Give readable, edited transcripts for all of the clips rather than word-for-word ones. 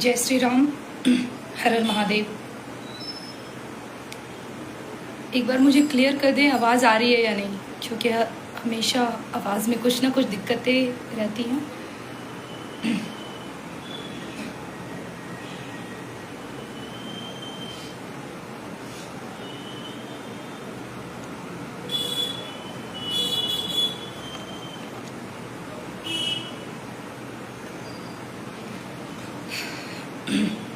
जय श्री राम। हर हर महादेव। एक बार मुझे क्लियर कर दें आवाज़ आ रही है या नहीं, क्योंकि हमेशा आवाज़ में कुछ ना कुछ दिक्कतें रहती हैं।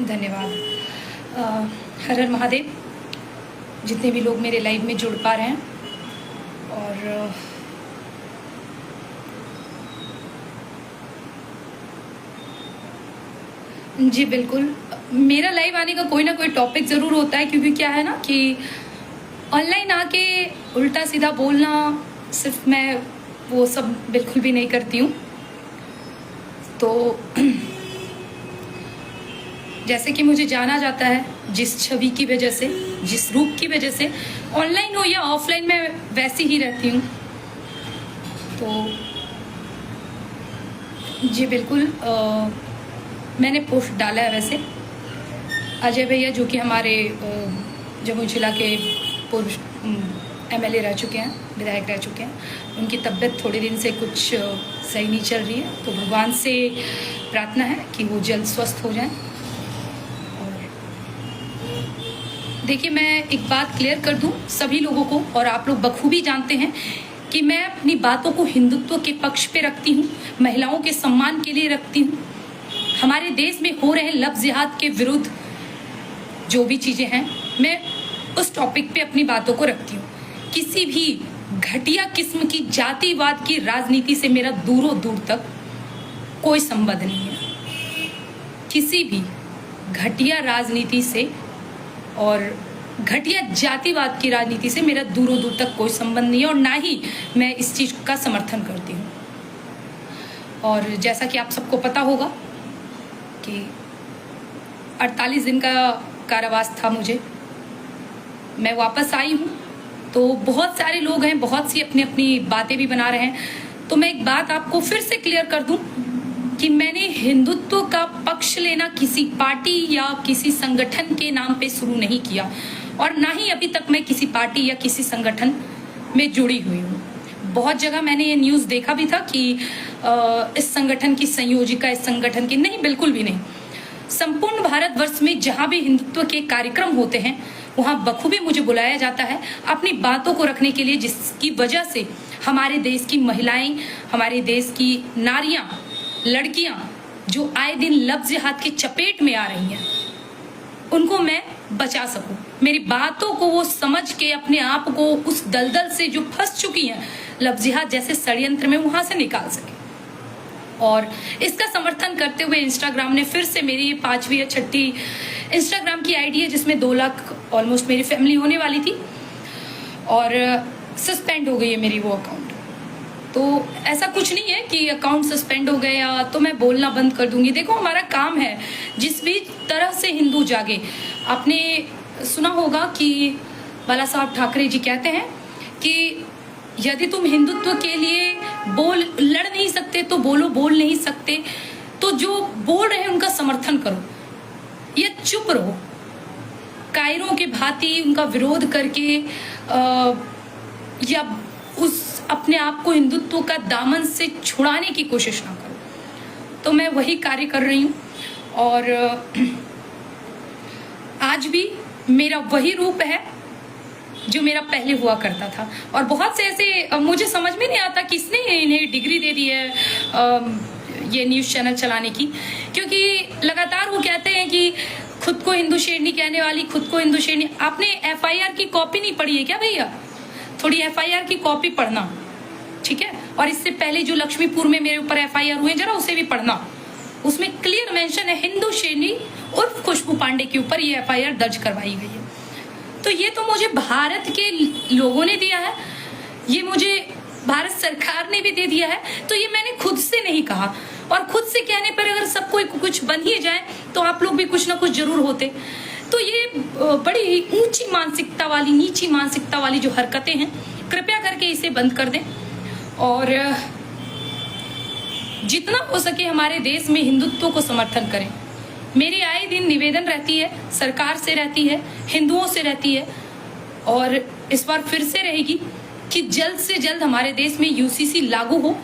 धन्यवाद। हर हर महादेव। जितने भी लोग मेरे लाइव में जुड़ पा रहे हैं, और जी बिल्कुल, मेरा लाइव आने का कोई ना कोई टॉपिक ज़रूर होता है, क्योंकि क्या है ना कि ऑनलाइन आके उल्टा सीधा बोलना, सिर्फ मैं वो सब बिल्कुल भी नहीं करती हूँ। तो जैसे कि मुझे जाना जाता है जिस छवि की वजह से, जिस रूप की वजह से, ऑनलाइन हो या ऑफलाइन, मैं वैसी ही रहती हूँ। तो जी बिल्कुल, मैंने पोस्ट डाला है। वैसे अजय भैया, जो कि हमारे जमुई जिला के पूर्व एमएलए रह चुके हैं, विधायक रह चुके हैं, उनकी तबीयत थोड़े दिन से कुछ सही नहीं चल रही है। तो भगवान से प्रार्थना है कि वो जल्द स्वस्थ हो जाएं। देखिए, मैं एक बात क्लियर कर दूं सभी लोगों को, और आप लोग बखूबी जानते हैं कि मैं अपनी बातों को हिंदुत्व के पक्ष पे रखती हूँ, महिलाओं के सम्मान के लिए रखती हूँ। हमारे देश में हो रहे लव जिहाद के विरुद्ध जो भी चीज़ें हैं, मैं उस टॉपिक पे अपनी बातों को रखती हूँ। किसी भी घटिया किस्म की जातिवाद की राजनीति से मेरा दूरों दूर तक कोई संबंध नहीं है। किसी भी घटिया राजनीति से और घटिया जातिवाद की राजनीति से मेरा दूरों दूर तक कोई संबंध नहीं है, और ना ही मैं इस चीज़ का समर्थन करती हूँ। और जैसा कि आप सबको पता होगा कि 48 दिन का कारावास था मुझे, मैं वापस आई हूँ। तो बहुत सारे लोग हैं, बहुत सी अपनी अपनी बातें भी बना रहे हैं। तो मैं एक बात आपको फिर से क्लियर कर दूँ कि मैंने हिंदुत्व का पक्ष लेना किसी पार्टी या किसी संगठन के नाम पे शुरू नहीं किया, और ना ही अभी तक मैं किसी पार्टी या किसी संगठन में जुड़ी हुई हूँ। बहुत जगह मैंने ये न्यूज़ देखा भी था कि इस संगठन की संयोजिका, इस संगठन की, नहीं, बिल्कुल भी नहीं। संपूर्ण भारतवर्ष में जहाँ भी हिंदुत्व के कार्यक्रम होते हैं, वहाँ बखूबी मुझे बुलाया जाता है अपनी बातों को रखने के लिए, जिसकी वजह से हमारे देश की महिलाएं, हमारे देश की नारियां, लड़कियां जो आए दिन लव जिहाद की चपेट में आ रही हैं, उनको मैं बचा सकूं। मेरी बातों को वो समझ के अपने आप को उस दलदल से जो फंस चुकी हैं लव जिहाद जैसे षड्यंत्र में, वहां से निकाल सके। और इसका समर्थन करते हुए इंस्टाग्राम ने फिर से, मेरी 5वीं या 6ठी इंस्टाग्राम की आईडी है, जिसमें 2 लाख ऑलमोस्ट मेरी फैमिली होने वाली थी, और सस्पेंड हो गई है मेरी वो अकाउंट। तो ऐसा कुछ नहीं है कि अकाउंट सस्पेंड हो गया तो मैं बोलना बंद कर दूंगी। देखो, हमारा काम है जिस भी तरह से हिंदू जागे। आपने सुना होगा कि बाला साहब ठाकरे जी कहते हैं कि यदि तुम हिंदुत्व के लिए लड़ नहीं सकते तो बोल नहीं सकते, तो जो बोल रहे हैं उनका समर्थन करो या चुप रहो। कायरों के भांति उनका विरोध करके या उस अपने आप को हिंदुत्व का दामन से छुड़ाने की कोशिश ना करो। तो मैं वही कार्य कर रही हूँ, और आज भी मेरा वही रूप है जो मेरा पहले हुआ करता था। और बहुत से ऐसे, मुझे समझ में नहीं आता किसने इन्हें डिग्री दे दी है ये न्यूज़ चैनल चलाने की, क्योंकि लगातार वो कहते हैं कि खुद को हिंदू शेरनी कहने वाली, खुद को हिंदू शेरनी। आपने एफआईआर की कॉपी नहीं पढ़ी है क्या भैया? थोड़ी एफआईआर की कॉपी पढ़ना, ठीक है? और इससे पहले जो लक्ष्मीपुर में मेरे ऊपर एफआईआर हुए, जरा उसे भी पढ़ना। उसमें क्लियर मेंशन है, हिंदू शेरनी उर्फ खुशबू पांडे के ऊपर ये एफआईआर दर्ज करवाई गई है। तो ये तो मुझे भारत के लोगों ने दिया है, ये मुझे भारत सरकार ने भी दे दिया है। तो ये मैंने खुद से नहीं कहा, और खुद से कहने पर अगर सब कोई कुछ बन ही जाए तो आप लोग भी कुछ ना कुछ जरूर होते। तो ये बड़ी ऊंची मानसिकता वाली, नीची मानसिकता वाली जो हरकतें हैं, कृपया करके इसे बंद कर दें। और जितना हो सके हमारे देश में हिंदुत्व को समर्थन करें। मेरी आए दिन निवेदन रहती है, सरकार से रहती है, हिंदुओं से रहती है, और इस बार फिर से रहेगी कि जल्द से जल्द हमारे देश में यूसीसी लागू हो।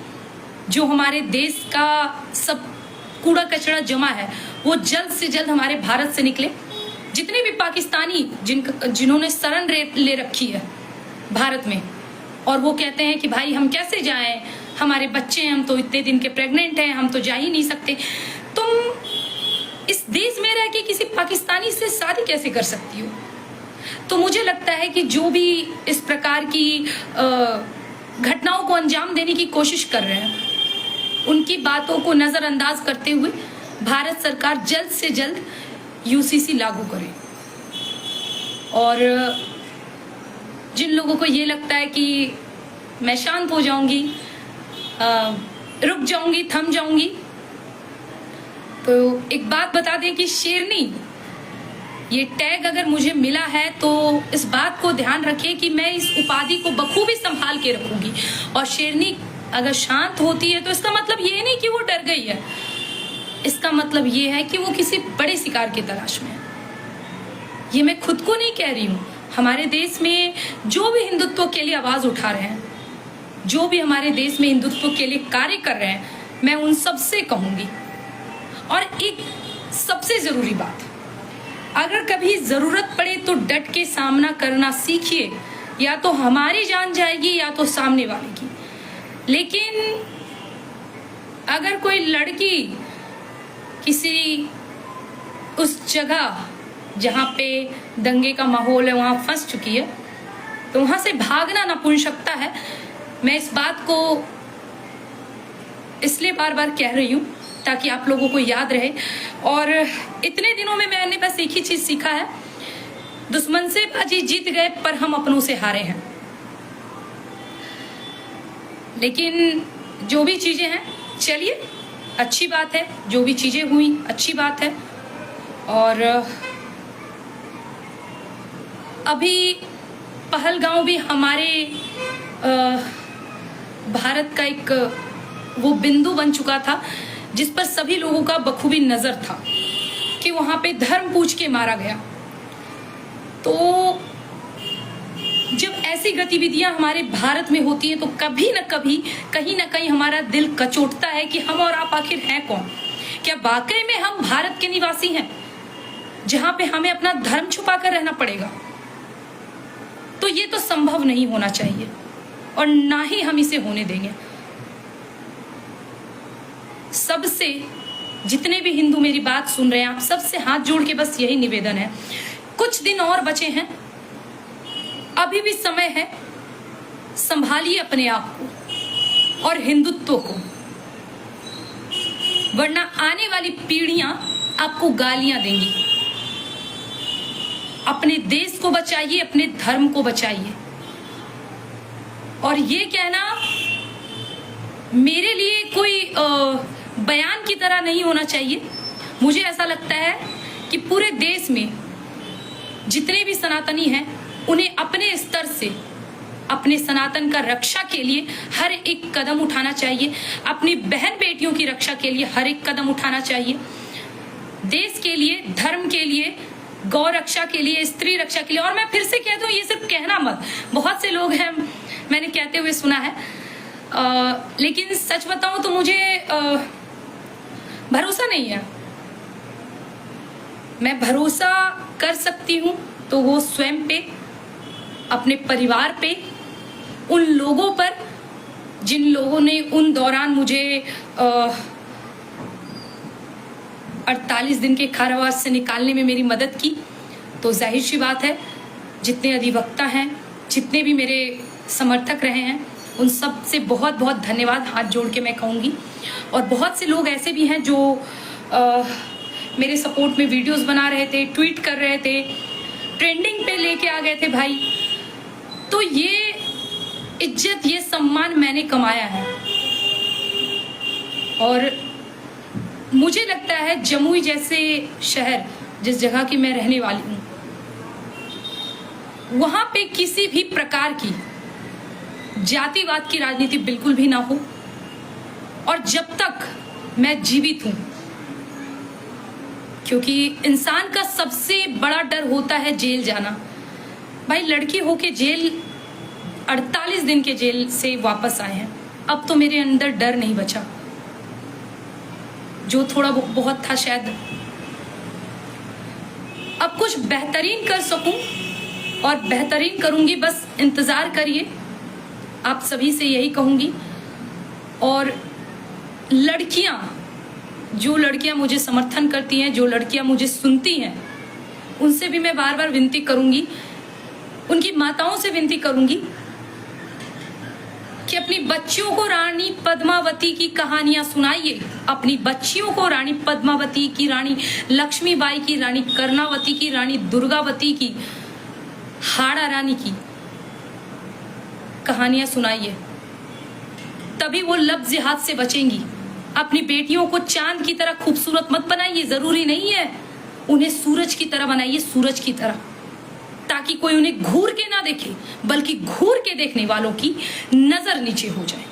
जो हमारे देश का सब कूड़ा कचरा जमा है वो जल्द से जल्द हमारे भारत से निकले। जितने भी पाकिस्तानी जिन्होंने शरण ले रखी है भारत में, और वो कहते हैं कि भाई हम कैसे जाएं, हमारे बच्चे हैं, हम तो इतने दिन के प्रेग्नेंट हैं, हम तो जा ही नहीं सकते। तुम इस देश में रह के किसी पाकिस्तानी से शादी कैसे कर सकती हो? तो मुझे लगता है कि जो भी इस प्रकार की घटनाओं को अंजाम देने की कोशिश कर रहे हैं, उनकी बातों को नजरअंदाज करते हुए भारत सरकार जल्द से जल्द यूसीसी लागू करे। और जिन लोगों को ये लगता है कि मैं शांत हो जाऊंगी, रुक जाऊंगी, थम जाऊंगी, तो एक बात बता दें कि शेरनी ये टैग अगर मुझे मिला है तो इस बात को ध्यान रखिए कि मैं इस उपाधि को बखूबी संभाल के रखूंगी। और शेरनी अगर शांत होती है तो इसका मतलब ये नहीं कि वो डर गई है, इसका मतलब ये है कि वो किसी बड़े शिकार की तलाश में है। ये मैं खुद को नहीं कह रही हूँ, हमारे देश में जो भी हिंदुत्व के लिए आवाज उठा रहे हैं, जो भी हमारे देश में हिंदुत्व के लिए कार्य कर रहे हैं, मैं उन सब से कहूंगी। और एक सबसे जरूरी बात, अगर कभी जरूरत पड़े तो डट के सामना करना सीखिए। या तो हमारी जान जाएगी या तो सामने वाले की। लेकिन अगर कोई लड़की किसी उस जगह जहां पे दंगे का माहौल है वहां फंस चुकी है तो वहां से भागना नपुंसकता है। मैं इस बात को इसलिए बार बार कह रही हूं ताकि आप लोगों को याद रहे। और इतने दिनों में मैंने बस एक ही चीज सीखा है, दुश्मन से बाजी जीत गए पर हम अपनों से हारे हैं। लेकिन जो भी चीजें हैं, चलिए अच्छी बात है, जो भी चीजें हुई अच्छी बात है। और अभी पहलगांव भी हमारे भारत का एक वो बिंदु बन चुका था जिस पर सभी लोगों का बखूबी नजर था कि वहां पे धर्म पूछ के मारा गया। तो जब ऐसी गतिविधियां हमारे भारत में होती है तो कभी न कभी कहीं ना कहीं हमारा दिल कचोटता है कि हम और आप आखिर हैं कौन? क्या वाकई में हम भारत के निवासी हैं जहां पे हमें अपना धर्म छुपा कर रहना पड़ेगा? तो ये तो संभव नहीं होना चाहिए और ना ही हम इसे होने देंगे। सबसे जितने भी हिंदू मेरी बात सुन रहे हैं, आप सबसे हाथ जोड़ के बस यही निवेदन है, कुछ दिन और बचे हैं, अभी भी समय है, संभालिए अपने आप को और हिंदुत्व को, वरना आने वाली पीढ़ियां आपको गालियां देंगी। अपने देश को बचाइए, अपने धर्म को बचाइए। और ये कहना मेरे लिए कोई बयान की तरह नहीं होना चाहिए। मुझे ऐसा लगता है कि पूरे देश में जितने भी सनातनी हैं उन्हें अपने स्तर से अपने सनातन का रक्षा के लिए हर एक कदम उठाना चाहिए, अपनी बहन बेटियों की रक्षा के लिए हर एक कदम उठाना चाहिए, देश के लिए, धर्म के लिए, गौ रक्षा के लिए, स्त्री रक्षा के लिए। और मैं फिर से कहता हूँ, ये सिर्फ कहना मत, बहुत से लोग हैं मैंने कहते हुए सुना है, लेकिन सच बताऊं तो मुझे भरोसा नहीं है। मैं भरोसा कर सकती हूँ तो वो स्वयं पे, अपने परिवार पे, उन लोगों पर जिन लोगों ने उन दौरान मुझे 48 दिन के कारावास से निकालने में मेरी मदद की। तो जाहिर सी बात है, जितने अधिवक्ता हैं, जितने भी मेरे समर्थक रहे हैं, उन सब से बहुत बहुत धन्यवाद हाथ जोड़ के मैं कहूँगी। और बहुत से लोग ऐसे भी हैं जो मेरे सपोर्ट में वीडियोस बना रहे थे, ट्वीट कर रहे थे, ट्रेंडिंग पे लेके आ गए थे भाई। तो ये इज्जत, ये सम्मान मैंने कमाया है। और मुझे लगता है जमुई जैसे शहर, जिस जगह की मैं रहने वाली हूँ, वहां पे किसी भी प्रकार की जातिवाद की राजनीति बिल्कुल भी ना हो। और जब तक मैं जीवित हूं क्योंकि इंसान का सबसे बड़ा डर होता है जेल जाना। भाई लड़की होके जेल 48 दिन के जेल से वापस आए हैं, अब तो मेरे अंदर डर नहीं बचा। जो थोड़ा बहुत था शायद अब कुछ बेहतरीन कर सकूं और बेहतरीन करूंगी, बस इंतजार करिए। आप सभी से यही कहूंगी। और लड़कियां, जो लड़कियां मुझे समर्थन करती हैं, जो लड़कियां मुझे सुनती हैं, उनसे भी मैं बार बार विनती करूंगी, उनकी माताओं से विनती करूंगी कि अपनी बच्चियों को रानी पद्मावती की कहानियां सुनाइए। अपनी बच्चियों को रानी पद्मावती की, रानी लक्ष्मीबाई की, रानी कर्णावती की, रानी दुर्गावती की, हाड़ा रानी की कहानियां सुनाइए, तभी वो लफ्ज जिहाद से बचेंगी। अपनी बेटियों को चांद की तरह खूबसूरत मत बनाइए, जरूरी नहीं है, उन्हें सूरज की तरह बनाइए, सूरज की तरह, ताकि कोई उन्हें घूर के ना देखे, बल्कि घूर के देखने वालों की नजर नीचे हो जाए।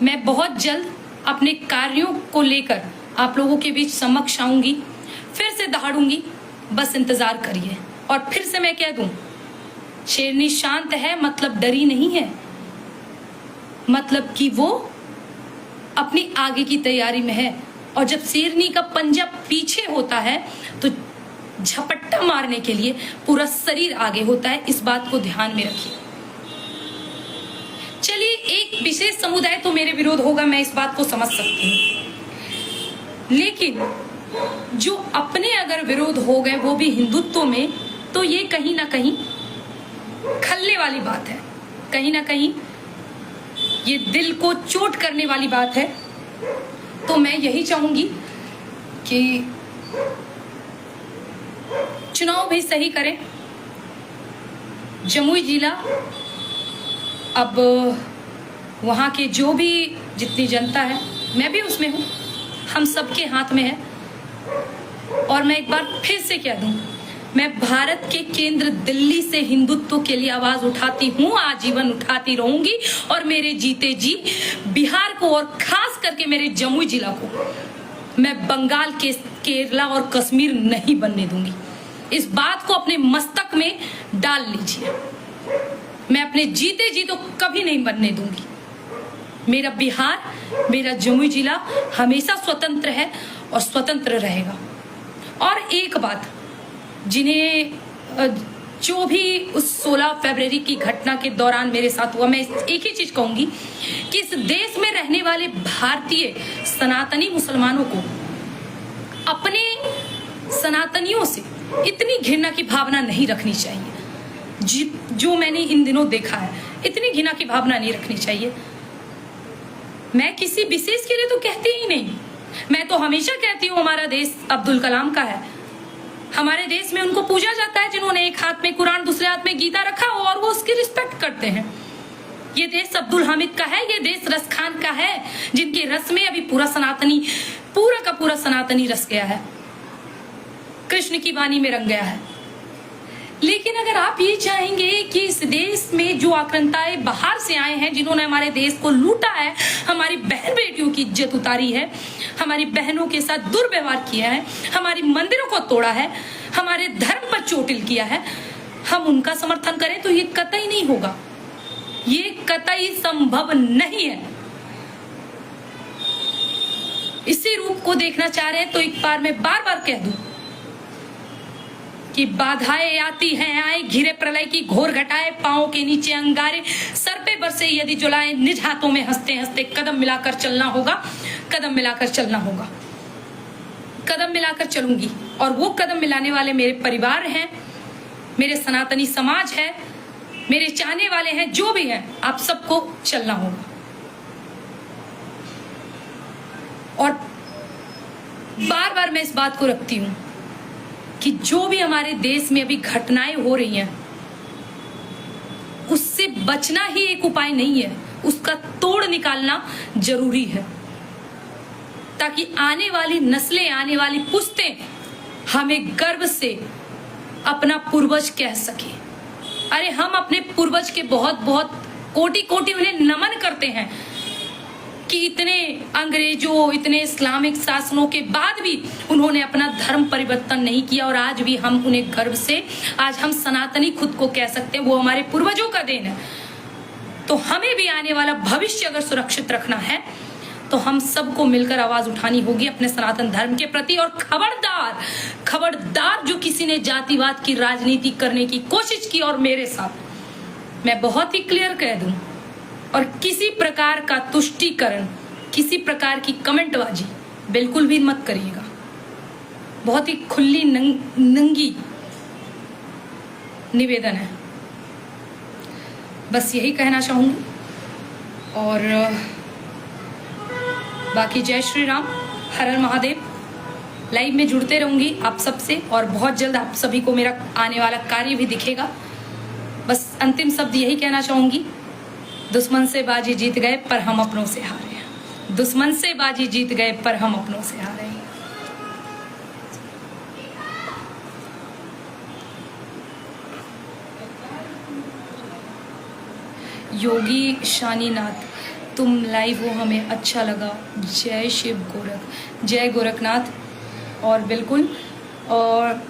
मैं बहुत जल्द अपने कार्यों को लेकर आप लोगों के बीच समक्ष आऊंगी, फिर से दहाड़ूंगी, बस इंतजार करिए। और फिर से मैं कह दूं, शेरनी शांत है मतलब डरी नहीं है, मतलब कि वो अपनी आगे की तैयारी में है। और जब शेरनी का पंजा पीछे होता है तो झपट्टा मारने के लिए पूरा शरीर आगे होता है, इस बात को ध्यान में रखिए। चलिए, एक विशेष समुदाय तो मेरे विरोध होगा, मैं इस बात को समझ सकती हूं, लेकिन जो अपने अगर विरोध हो गए वो भी हिंदुत्व में, तो ये कहीं ना कहीं खलने वाली बात है, कहीं ना कहीं ये दिल को चोट करने वाली बात है। तो मैं यही चाहूंगी कि चुनाव भी सही करें। जमुई जिला, अब वहाँ के जो भी जितनी जनता है, मैं भी उसमें हूँ, हम सबके हाथ में है। और मैं एक बार फिर से कह दूं, मैं भारत के केंद्र दिल्ली से हिंदुत्व के लिए आवाज उठाती हूँ, आजीवन उठाती रहूंगी। और मेरे जीते जी बिहार को और खास करके मेरे जमुई जिला को मैं बंगाल के केरला और कश्मीर नहीं बनने दूंगी। इस बात को अपने मस्तक में डाल लीजिए। मैं अपने जीते जी तो कभी नहीं बनने दूंगी। मेरा बिहार, मेरा जमुई जिला हमेशा स्वतंत्र है और स्वतंत्र रहेगा। और एक बात, जिन्हें जो भी उस 16 फरवरी की घटना के दौरान मेरे साथ हुआ, मैं एक ही चीज कहूंगी कि इस देश में रहने वाले भारतीय सनातनी मुसलमानों को अपने सनातनियों से इतनी घृणा की भावना नहीं रखनी चाहिए। जो मैंने इन दिनों देखा है, इतनी घृणा की भावना नहीं रखनी चाहिए। मैं किसी विशेष के लिए तो कहती ही नहीं, मैं तो हमेशा कहती हूँ हमारा देश अब्दुल कलाम का है। हमारे देश में उनको पूजा जाता है जिन्होंने एक हाथ में कुरान दूसरे हाथ में गीता रखा हो, और वो उसकी रिस्पेक्ट करते हैं। ये देश अब्दुल हामिद का है, ये देश रस खान का है, जिनके रस में अभी पूरा का पूरा सनातनी रस गया है, कृष्ण की वाणी में रंग गया है। लेकिन अगर आप ये चाहेंगे कि इस देश में जो आक्रांताएं बाहर से आए हैं, जिन्होंने हमारे देश को लूटा है, हमारी बहन बेटियों की इज्जत उतारी है, हमारी बहनों के साथ दुर्व्यवहार किया है, हमारी मंदिरों को तोड़ा है, हमारे धर्म पर चोटिल किया है, हम उनका समर्थन करें तो ये कतई नहीं होगा, ये कतई संभव नहीं है। इसी रूप को देखना चाह रहे हैं तो एक बार मैं बार बार कह दूं कि बाधाएं आती हैं आए, घिरे प्रलय की घोर घटाए, पांव के नीचे अंगारे, सर पे बरसे यदि जुलाए, निज हाथों में हंसते हंसते कदम मिलाकर चलना होगा, कदम मिलाकर चलना होगा। कदम मिलाकर चलूंगी, और वो कदम मिलाने वाले मेरे परिवार हैं, मेरे सनातनी समाज है, मेरे चाहने वाले हैं, जो भी हैं, आप सबको चलना होगा। और बार बार मैं इस बात को रखती हूं कि जो भी हमारे देश में अभी घटनाएं हो रही हैं, उससे बचना ही एक उपाय नहीं है, उसका तोड़ निकालना जरूरी है, ताकि आने वाली नस्लें, आने वाली पुश्तें हमें गर्व से अपना पूर्वज कह सके। अरे हम अपने पूर्वज के बहुत बहुत कोटि कोटि उन्हें नमन करते हैं, कि इतने अंग्रेजों, इतने इस्लामिक शासनों के बाद भी उन्होंने अपना धर्म परिवर्तन नहीं किया और आज भी हम उन्हें गर्व से आज हम सनातनी खुद को कह सकते हैं। वो हमारे पूर्वजों का देन है। तो हमें भी आने वाला भविष्य अगर सुरक्षित रखना है तो हम सबको मिलकर आवाज उठानी होगी अपने सनातन धर्म के प्रति। और खबरदार, खबरदार जो किसी ने जातिवाद की राजनीति करने की कोशिश की और मेरे साथ, मैं बहुत ही क्लियर कह दूं, और किसी प्रकार का तुष्टीकरण, किसी प्रकार की कमेंटबाजी बिल्कुल भी मत करिएगा। बहुत ही खुली नंगी निवेदन है, बस यही कहना चाहूंगी। और बाकी जय श्री राम, हर हर महादेव। लाइव में जुड़ते रहूंगी आप सबसे और बहुत जल्द आप सभी को मेरा आने वाला कार्य भी दिखेगा। बस अंतिम शब्द यही कहना चाहूंगी, दुश्मन से बाजी जीत गए पर हम अपनों से हारे हैं। दुश्मन से बाजी जीत गए पर हम अपनों से हारे हैं। योगी शानीनाथ, तुम लाइव हो, हमें अच्छा लगा। जय शिव गोरख, जय गोरखनाथ। और बिल्कुल, और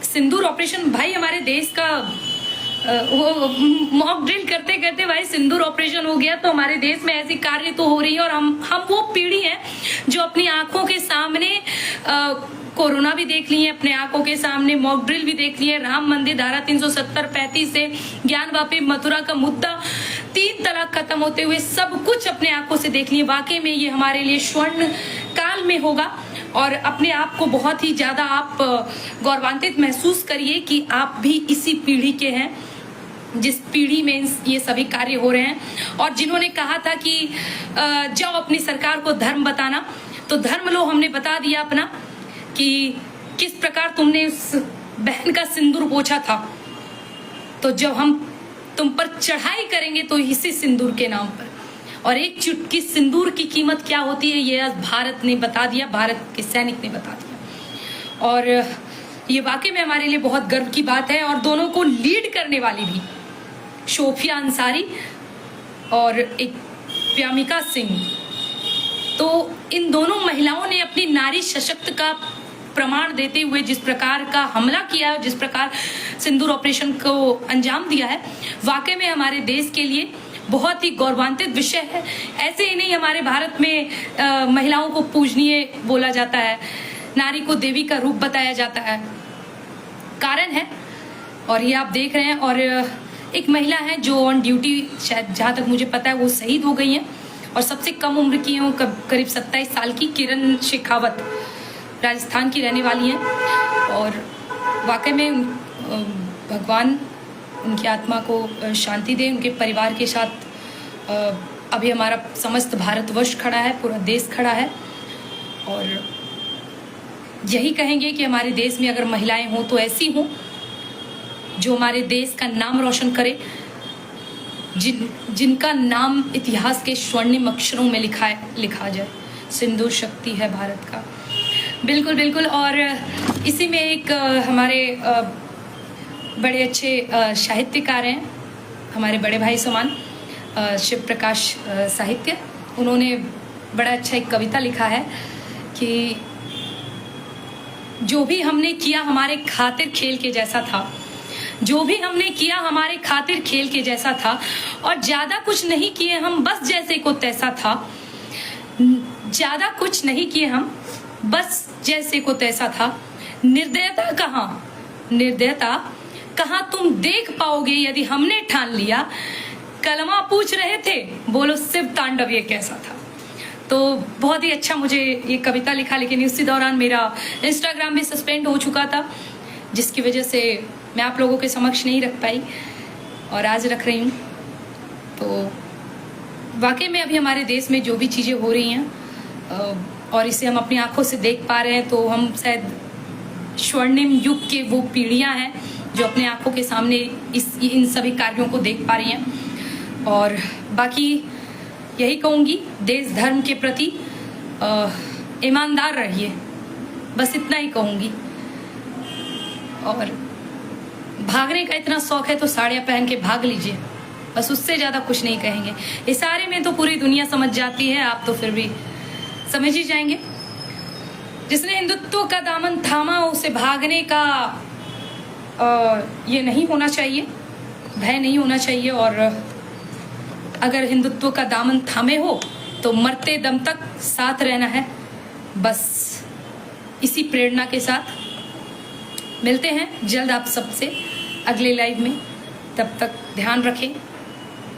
सिंदूर ऑपरेशन भाई हमारे देश का वो मॉक ड्रिल करते करते भाई सिंदूर ऑपरेशन हो गया। तो हमारे देश में ऐसी कार्य तो हो रही है और हम वो पीढ़ी है जो अपनी आंखों के सामने कोरोना भी देख ली है, अपने आंखों के सामने मॉक ड्रिल भी देख ली है, राम मंदिर धारा 370-35 से ज्ञानवापी मथुरा का मुद्दा, 3 तलाक खत्म होते हुए सब कुछ अपने आंखों से देख लिए। वाकई में ये हमारे लिए स्वर्ण काल में होगा और अपने आप को बहुत ही ज्यादा आप गौरवान्वित महसूस करिए कि आप भी इसी पीढ़ी के हैं जिस पीढ़ी में ये सभी कार्य हो रहे हैं। और जिन्होंने कहा था कि जाओ अपनी सरकार को धर्म बताना, तो धर्म लो हमने बता दिया अपना कि किस प्रकार तुमने उस बहन का सिंदूर पोंछा था। तो जब हम तुम पर चढ़ाई करेंगे तो इसी सिंदूर के नाम पर, और एक चुटकी सिंदूर की कीमत क्या होती है ये आज भारत ने बता दिया, भारत के सैनिक ने बता दिया। और ये वाकई में हमारे लिए बहुत गर्व की बात है। और दोनों को लीड करने वाली भी शोफिया अंसारी और एक प्यामिका सिंह, तो इन दोनों महिलाओं ने अपनी नारी सशक्त का प्रमाण देते हुए जिस प्रकार का हमला किया है, जिस प्रकार सिंदूर ऑपरेशन को अंजाम दिया है, वाकई में हमारे देश के लिए बहुत ही गौरवान्वित विषय है। ऐसे ही नहीं, हमारे भारत में महिलाओं को पूजनीय बोला जाता है, नारी को देवी का रूप बताया जाता है, कारण है। और ये आप देख रहे हैं। और एक महिला है जो ऑन ड्यूटी, शायद जहाँ तक मुझे पता है वो शहीद हो गई हैं, और सबसे कम उम्र की हैं, करीब 27 साल की, किरण शेखावत, राजस्थान की रहने वाली हैं। और वाकई में भगवान उनकी आत्मा को शांति दे। उनके परिवार के साथ अभी हमारा समस्त भारतवर्ष खड़ा है, पूरा देश खड़ा है। और यही कहेंगे कि हमारे देश में अगर महिलाएं हों तो ऐसी हों जो हमारे देश का नाम रोशन करे, जिनका नाम इतिहास के स्वर्णिम अक्षरों में लिखा जाए। सिंदूर शक्ति है भारत का। बिल्कुल बिल्कुल। और इसी में एक हमारे बड़े अच्छे साहित्यकार हैं, हमारे बड़े भाई समान शिव प्रकाश साहित्य, उन्होंने बड़ा अच्छा एक कविता लिखा है कि जो भी हमने किया हमारे खातिर खेल के जैसा था, जो भी हमने किया हमारे खातिर खेल के जैसा था, और ज्यादा कुछ नहीं किए हम बस जैसे को तैसा था, ज्यादा कुछ नहीं किए हम बस जैसे को तैसा था। निर्दयता कहाँ तुम देख पाओगे यदि हमने ठान लिया, कलमा पूछ रहे थे बोलो शिव तांडव ये कैसा था। तो बहुत ही अच्छा मुझे ये कविता लिखा, लेकिन उसी दौरान मेरा इंस्टाग्राम भी सस्पेंड हो चुका था, जिसकी वजह से मैं आप लोगों के समक्ष नहीं रख पाई और आज रख रही हूँ। तो वाकई में अभी हमारे देश में जो भी चीज़ें हो रही हैं और इसे हम अपनी आंखों से देख पा रहे हैं, तो हम शायद स्वर्णिम युग के वो पीढ़ियाँ हैं जो अपने आंखों के सामने इन सभी कार्यों को देख पा रही हैं। और बाकी यही कहूँगी, देश धर्म के प्रति ईमानदार रहिए, बस इतना ही कहूँगी। और भागने का इतना शौक है तो साड़ियाँ पहन के भाग लीजिए, बस उससे ज्यादा कुछ नहीं कहेंगे। इशारे में तो पूरी दुनिया समझ जाती है, आप तो फिर भी समझ ही जाएंगे। जिसने हिंदुत्व का दामन थामा उसे भागने का ये नहीं होना चाहिए, भय नहीं होना चाहिए। और अगर हिंदुत्व का दामन थामे हो तो मरते दम तक साथ रहना है। बस इसी प्रेरणा के साथ मिलते हैं जल्द आप सबसे अगले लाइव में। तब तक ध्यान रखें।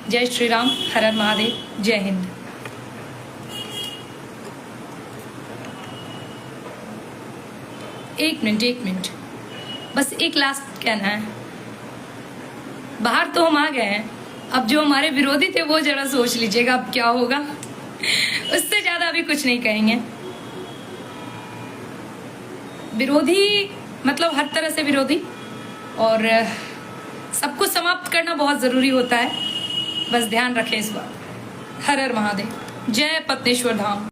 जय श्री राम, हर हर महादेव, जय हिंद। एक मिनट, बस एक लास्ट कहना है। बाहर तो हम आ गए हैं, अब जो हमारे विरोधी थे वो जरा सोच लीजिएगा अब क्या होगा। उससे ज्यादा अभी कुछ नहीं कहेंगे। विरोधी मतलब हर तरह से विरोधी, और सबको समाप्त करना बहुत जरूरी होता है। बस ध्यान रखें इस बात। हर हर महादेव, जय पद्मेश्वर धाम।